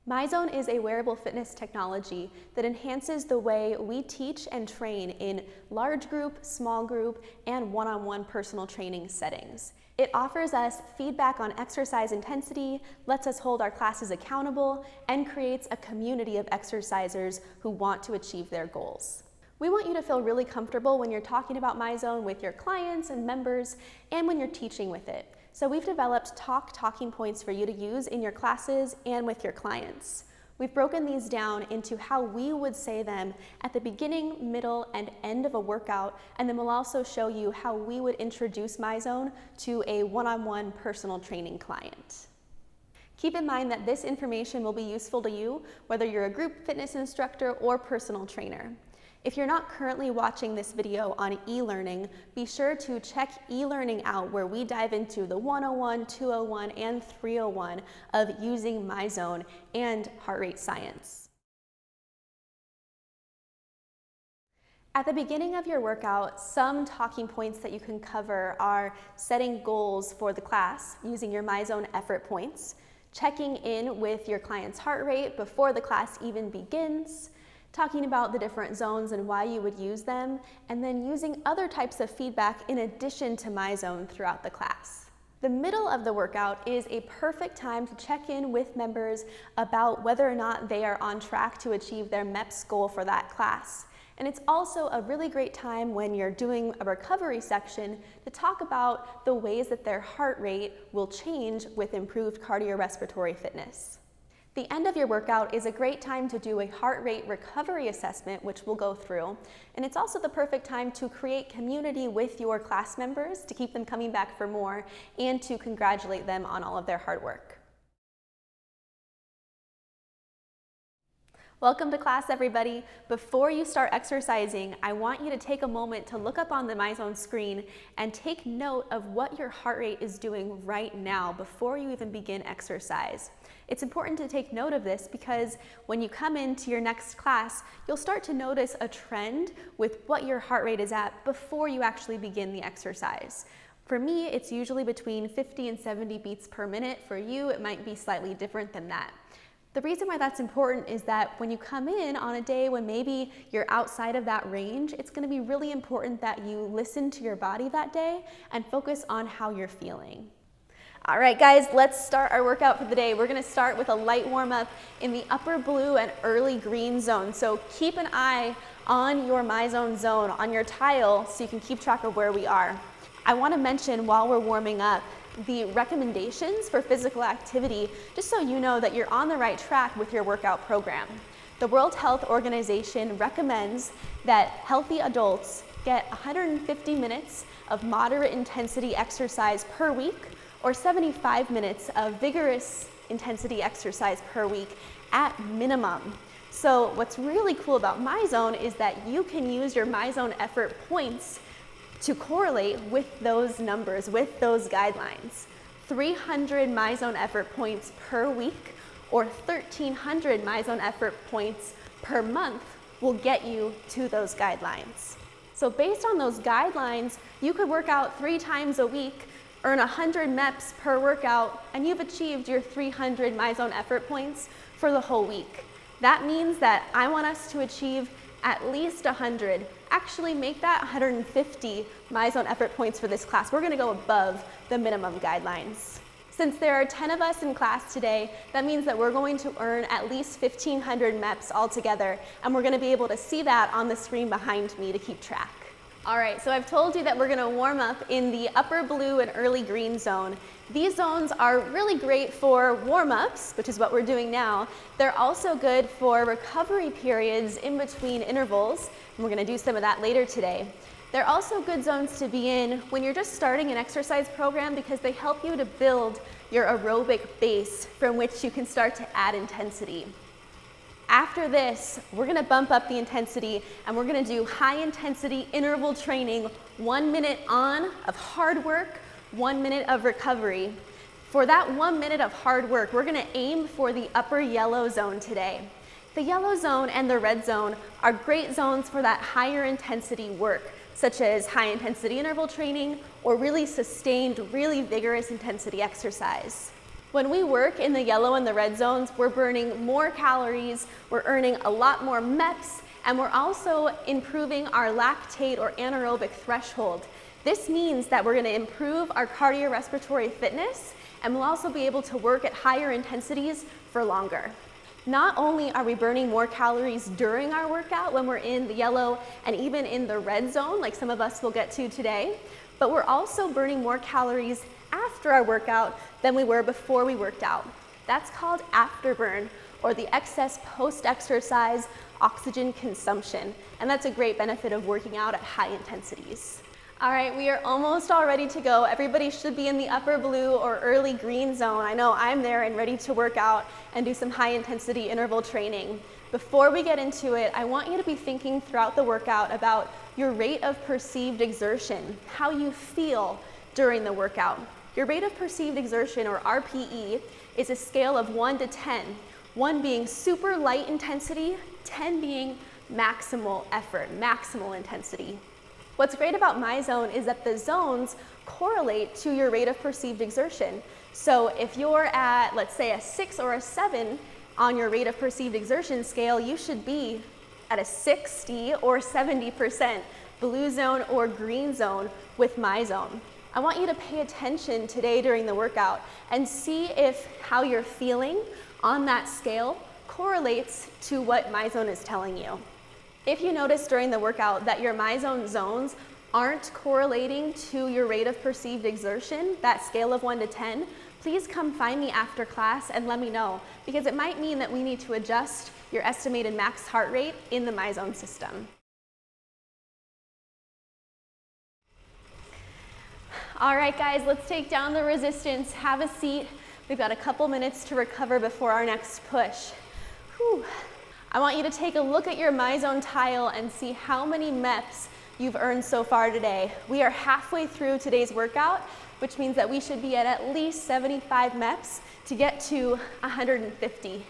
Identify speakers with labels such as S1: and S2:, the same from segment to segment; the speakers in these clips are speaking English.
S1: Myzone is a wearable fitness technology that enhances the way we teach and train in large group, small group, and one-on-one personal training settings. It offers us feedback on exercise intensity, lets us hold our classes accountable, and creates a community of exercisers who want to achieve their goals. We want you to feel really comfortable when you're talking about Myzone with your clients and members, and when you're teaching with it. So we've developed talking points for you to use in your classes and with your clients. We've broken these down into how we would say them at the beginning, middle, and end of a workout, and then we'll also show you how we would introduce Myzone to a one-on-one personal training client. Keep in mind that this information will be useful to you, whether you're a group fitness instructor or personal trainer. If you're not currently watching this video on e-learning, be sure to check e-learning out where we dive into the 101, 201, and 301 of using Myzone and heart rate science. At the beginning of your workout, some talking points that you can cover are setting goals for the class using your Myzone effort points, checking in with your client's heart rate before the class even begins, talking about the different zones and why you would use them, and then using other types of feedback in addition to Myzone throughout the class. The middle of the workout is a perfect time to check in with members about whether or not they are on track to achieve their MEP'S goal for that class. And it's also a really great time when you're doing a recovery section to talk about the ways that their heart rate will change with improved cardiorespiratory fitness. The end of your workout is a great time to do a heart rate recovery assessment, which we'll go through. And it's also the perfect time to create community with your class members to keep them coming back for more and to congratulate them on all of their hard work. Welcome to class, everybody. Before you start exercising, I want you to take a moment to look up on the Myzone screen and take note of what your heart rate is doing right now before you even begin exercise. It's important to take note of this because when you come into your next class, you'll start to notice a trend with what your heart rate is at before you actually begin the exercise. For me, it's usually between 50 and 70 beats per minute. For you, it might be slightly different than that. The reason why that's important is that when you come in on a day when maybe you're outside of that range, it's going to be really important that you listen to your body that day and focus on how you're feeling. All right, guys, let's start our workout for the day. We're going to start with a light warm-up in the upper blue and early green zone. So keep an eye on your Myzone zone, on your tile, so you can keep track of where we are. I want to mention while we're warming up the recommendations for physical activity, just so you know that you're on the right track with your workout program. The World Health Organization recommends that healthy adults get 150 minutes of moderate intensity exercise per week or 75 minutes of vigorous intensity exercise per week at minimum. So what's really cool about Myzone is that you can use your Myzone effort points to correlate with those numbers, with those guidelines. 300 Myzone effort points per week or 1,300 Myzone effort points per month will get you to those guidelines. So based on those guidelines, you could work out 3 times a week, earn 100 MEP'S per workout, and you've achieved your 300 Myzone effort points for the whole week. That means that I want us to achieve at least 100, actually make that 150 Myzone effort points for this class. We're gonna go above the minimum guidelines. Since there are 10 of us in class today, that means that we're going to earn at least 1,500 MEP'S altogether, and we're gonna be able to see that on the screen behind me to keep track. All right, so I've told you that we're gonna warm up in the upper blue and early green zone. These zones are really great for warm-ups, which is what we're doing now. They're also good for recovery periods in between intervals, and we're gonna do some of that later today. They're also good zones to be in when you're just starting an exercise program because they help you to build your aerobic base from which you can start to add intensity. After this, we're gonna bump up the intensity and we're gonna do high intensity interval training, 1 minute on of hard work, 1 minute of recovery. For that 1 minute of hard work, we're gonna aim for the upper yellow zone today. The yellow zone and the red zone are great zones for that higher intensity work, such as high intensity interval training or really sustained, really vigorous intensity exercise. When we work in the yellow and the red zones, we're burning more calories, we're earning a lot more MEP'S, and we're also improving our lactate or anaerobic threshold. This means that we're going to improve our cardiorespiratory fitness, and we'll also be able to work at higher intensities for longer. Not only are we burning more calories during our workout when we're in the yellow and even in the red zone, like some of us will get to today, but we're also burning more calories after our workout than we were before we worked out. That's called afterburn, or the excess post-exercise oxygen consumption, and that's a great benefit of working out at high intensities. All right, we are almost all ready to go. Everybody should be in the upper blue or early green zone. I know I'm there and ready to work out and do some high intensity interval training. Before we get into it, I want you to be thinking throughout the workout about your rate of perceived exertion, how you feel during the workout. Your rate of perceived exertion, or RPE, is a scale of 1 to 10, 1 being super light intensity, 10 being maximal effort, maximal intensity. What's great about Myzone is that the zones correlate to your rate of perceived exertion. So if you're at, let's say, a 6 or a 7 on your rate of perceived exertion scale, you should be at a 60 or 70% blue zone or green zone with Myzone. I want you to pay attention today during the workout and see if how you're feeling on that scale correlates to what Myzone is telling you. If you notice during the workout that your Myzone zones aren't correlating to your rate of perceived exertion, that scale of 1 to 10, please come find me after class and let me know, because it might mean that we need to adjust your estimated max heart rate in the Myzone system. All right, guys, let's take down the resistance. Have a seat. We've got a couple minutes to recover before our next push. Whew. I want you to take a look at your Myzone tile and see how many MEP'S you've earned so far today. We are halfway through today's workout, which means that we should be at least 75 MEP'S to get to 150.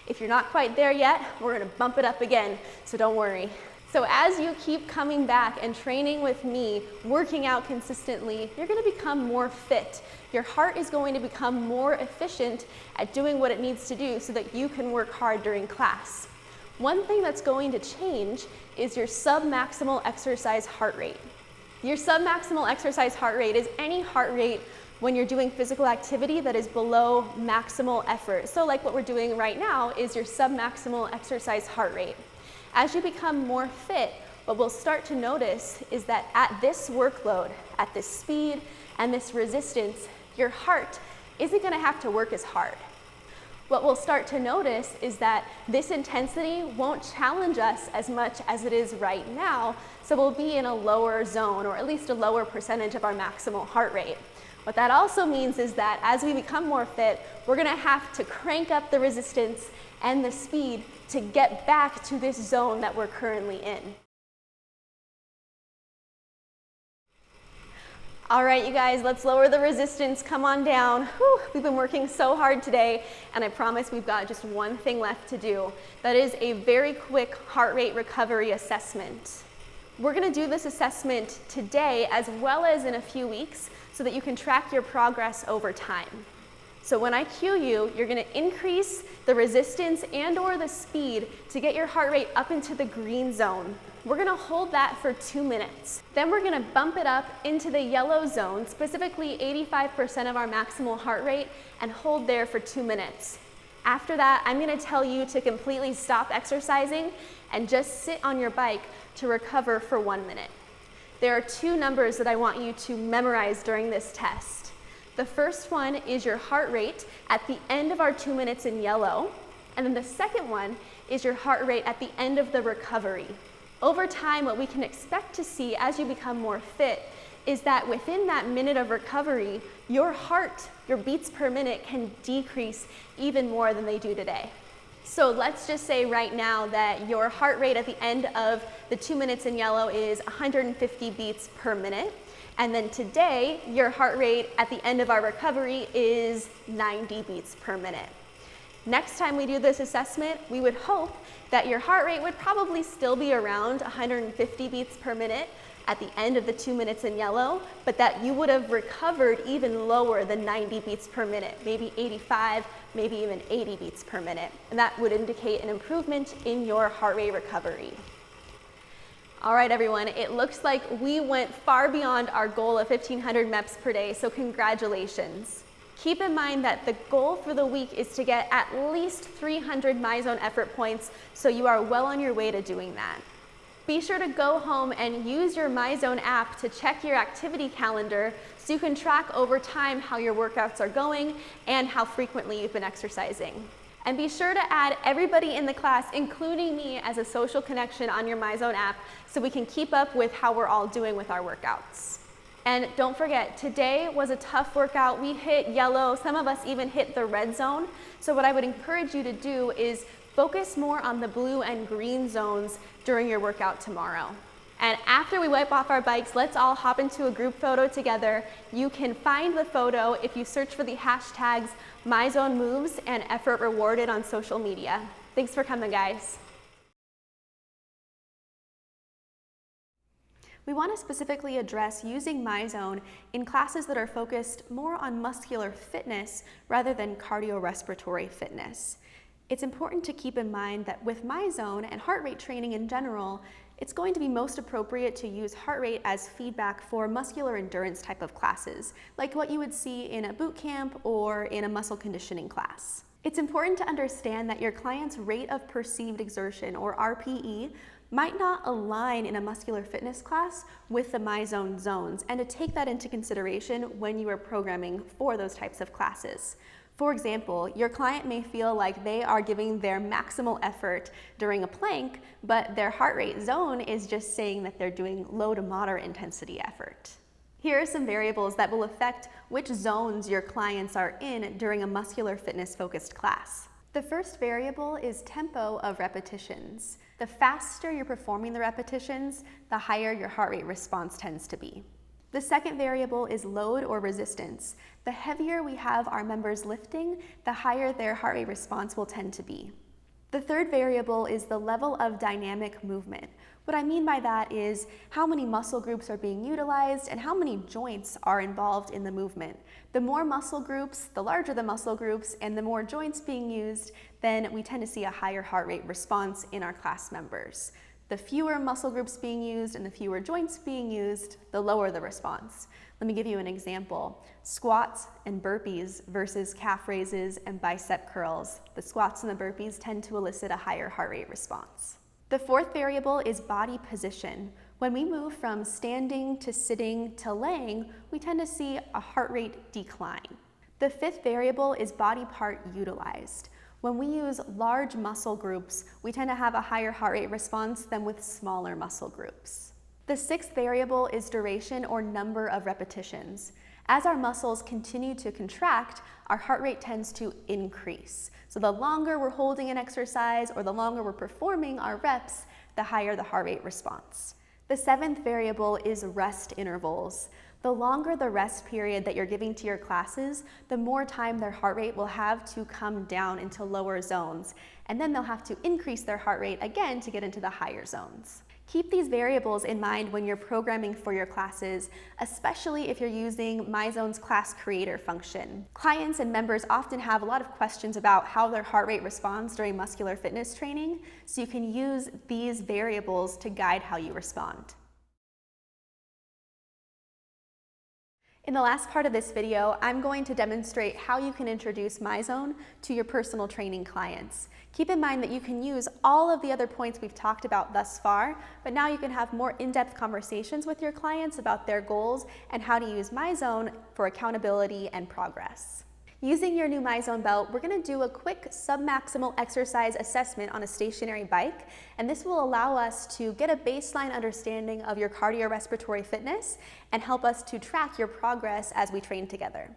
S1: If you're not quite there yet, we're going to bump it up again, so don't worry. So as you keep coming back and training with me, working out consistently, you're going to become more fit. Your heart is going to become more efficient at doing what it needs to do so that you can work hard during class. One thing that's going to change is your submaximal exercise heart rate. Your submaximal exercise heart rate is any heart rate when you're doing physical activity that is below maximal effort. So like what we're doing right now is your submaximal exercise heart rate. As you become more fit, what we'll start to notice is that at this workload, at this speed and this resistance, your heart isn't going to have to work as hard. What we'll start to notice is that this intensity won't challenge us as much as it is right now, so we'll be in a lower zone, or at least a lower percentage of our maximal heart rate. What that also means is that as we become more fit, we're going to have to crank up the resistance and the speed to get back to this zone that we're currently in. All right, you guys, let's lower the resistance. Come on down. Whew, we've been working so hard today, and I promise we've got just one thing left to do. That is a very quick heart rate recovery assessment. We're going to do this assessment today as well as in a few weeks so that you can track your progress over time. So when I cue you, you're going to increase the resistance and or the speed to get your heart rate up into the green zone. We're going to hold that for 2 minutes. Then we're going to bump it up into the yellow zone, specifically 85% of our maximal heart rate, and hold there for 2 minutes. After that, I'm going to tell you to completely stop exercising and just sit on your bike to recover for 1 minute. There are 2 numbers that I want you to memorize during this test. The first one is your heart rate at the end of our 2 minutes in yellow, and then the second one is your heart rate at the end of the recovery. Over time, what we can expect to see as you become more fit is that within that minute of recovery, your heart, your beats per minute can decrease even more than they do today. So let's just say right now that your heart rate at the end of the 2 minutes in yellow is 150 beats per minute. And then today, your heart rate at the end of our recovery is 90 beats per minute. Next time we do this assessment, we would hope that your heart rate would probably still be around 150 beats per minute, at the end of the 2 minutes in yellow, but that you would have recovered even lower than 90 beats per minute, maybe 85, maybe even 80 beats per minute. And that would indicate an improvement in your heart rate recovery. All right, everyone, it looks like we went far beyond our goal of 1,500 MEPs per day, so congratulations. Keep in mind that the goal for the week is to get at least 300 Myzone effort points, so you are well on your way to doing that. Be sure to go home and use your Myzone app to check your activity calendar so you can track over time how your workouts are going and how frequently you've been exercising. And be sure to add everybody in the class, including me, as a social connection on your Myzone app so we can keep up with how we're all doing with our workouts. And don't forget, today was a tough workout. We hit yellow, some of us even hit the red zone. So what I would encourage you to do is focus more on the blue and green zones during your workout tomorrow. And after we wipe off our bikes, let's all hop into a group photo together. You can find the photo if you search for the hashtags Myzone Moves and Effort Rewarded on social media. Thanks for coming, guys. We want to specifically address using Myzone in classes that are focused more on muscular fitness rather than cardiorespiratory fitness. It's important to keep in mind that with Myzone and heart rate training in general, it's going to be most appropriate to use heart rate as feedback for muscular endurance type of classes, like what you would see in a boot camp or in a muscle conditioning class. It's important to understand that your client's rate of perceived exertion, or RPE, might not align in a muscular fitness class with the Myzone zones, and to take that into consideration when you are programming for those types of classes. For example, your client may feel like they are giving their maximal effort during a plank, but their heart rate zone is just saying that they're doing low to moderate intensity effort. Here are some variables that will affect which zones your clients are in during a muscular fitness focused class. The first variable is tempo of repetitions. The faster you're performing the repetitions, the higher your heart rate response tends to be. The second variable is load or resistance. The heavier we have our members lifting, the higher their heart rate response will tend to be. The third variable is the level of dynamic movement. What I mean by that is how many muscle groups are being utilized and how many joints are involved in the movement. The more muscle groups, the larger the muscle groups, and the more joints being used, then we tend to see a higher heart rate response in our class members. The fewer muscle groups being used and the fewer joints being used, the lower the response. Let me give you an example. Squats and burpees versus calf raises and bicep curls. The squats and the burpees tend to elicit a higher heart rate response. The fourth variable is body position. When we move from standing to sitting to laying, we tend to see a heart rate decline. The fifth variable is body part utilized. When we use large muscle groups, we tend to have a higher heart rate response than with smaller muscle groups. The sixth variable is duration or number of repetitions. As our muscles continue to contract, our heart rate tends to increase. So the longer we're holding an exercise or the longer we're performing our reps, the higher the heart rate response. The seventh variable is rest intervals. The longer the rest period that you're giving to your classes, the more time their heart rate will have to come down into lower zones, and then they'll have to increase their heart rate again to get into the higher zones. Keep these variables in mind when you're programming for your classes, especially if you're using Myzone's class creator function. Clients and members often have a lot of questions about how their heart rate responds during muscular fitness training, so you can use these variables to guide how you respond. In the last part of this video, I'm going to demonstrate how you can introduce Myzone to your personal training clients. Keep in mind that you can use all of the other points we've talked about thus far, but now you can have more in-depth conversations with your clients about their goals and how to use Myzone for accountability and progress. Using your new Myzone belt, we're going to do a quick submaximal exercise assessment on a stationary bike, and this will allow us to get a baseline understanding of your cardiorespiratory fitness and help us to track your progress as we train together.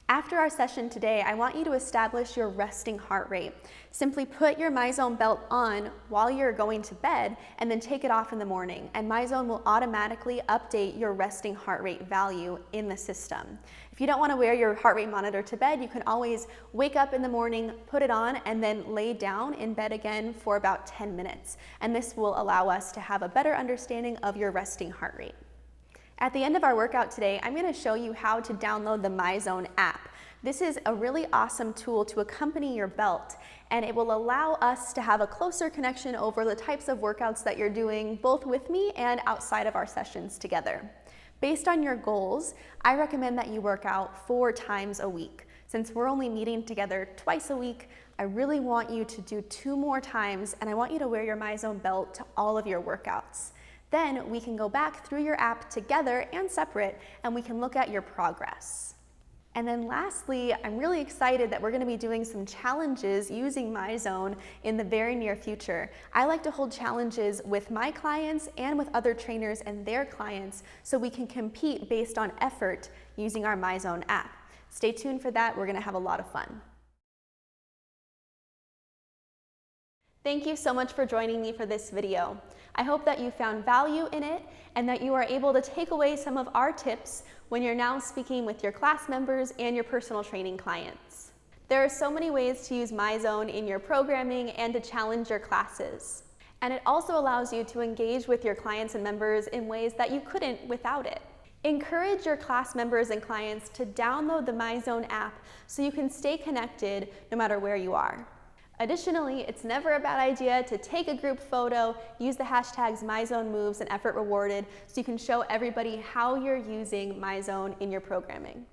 S1: After our session today, I want you to establish your resting heart rate. Simply put your Myzone belt on while you're going to bed and then take it off in the morning, and Myzone will automatically update your resting heart rate value in the system. If you don't want to wear your heart rate monitor to bed, you can always wake up in the morning, put it on, and then lay down in bed again for about 10 minutes. And this will allow us to have a better understanding of your resting heart rate. At the end of our workout today, I'm going to show you how to download the Myzone app. This is a really awesome tool to accompany your belt, and it will allow us to have a closer connection over the types of workouts that you're doing, both with me and outside of our sessions together. Based on your goals, I recommend that you work out 4 times a week. Since we're only meeting together twice a week, I really want you to do 2 more times, and I want you to wear your Myzone belt to all of your workouts. Then we can go back through your app together and separate, and we can look at your progress. And then lastly, I'm really excited that we're going to be doing some challenges using Myzone in the very near future. I like to hold challenges with my clients and with other trainers and their clients so we can compete based on effort using our Myzone app. Stay tuned for that. We're going to have a lot of fun. Thank you so much for joining me for this video. I hope that you found value in it and that you are able to take away some of our tips when you're now speaking with your class members and your personal training clients. There are so many ways to use Myzone in your programming and to challenge your classes. And it also allows you to engage with your clients and members in ways that you couldn't without it. Encourage your class members and clients to download the Myzone app so you can stay connected no matter where you are. Additionally, it's never a bad idea to take a group photo, use the hashtags MyZoneMoves and Effort Rewarded so you can show everybody how you're using Myzone in your programming.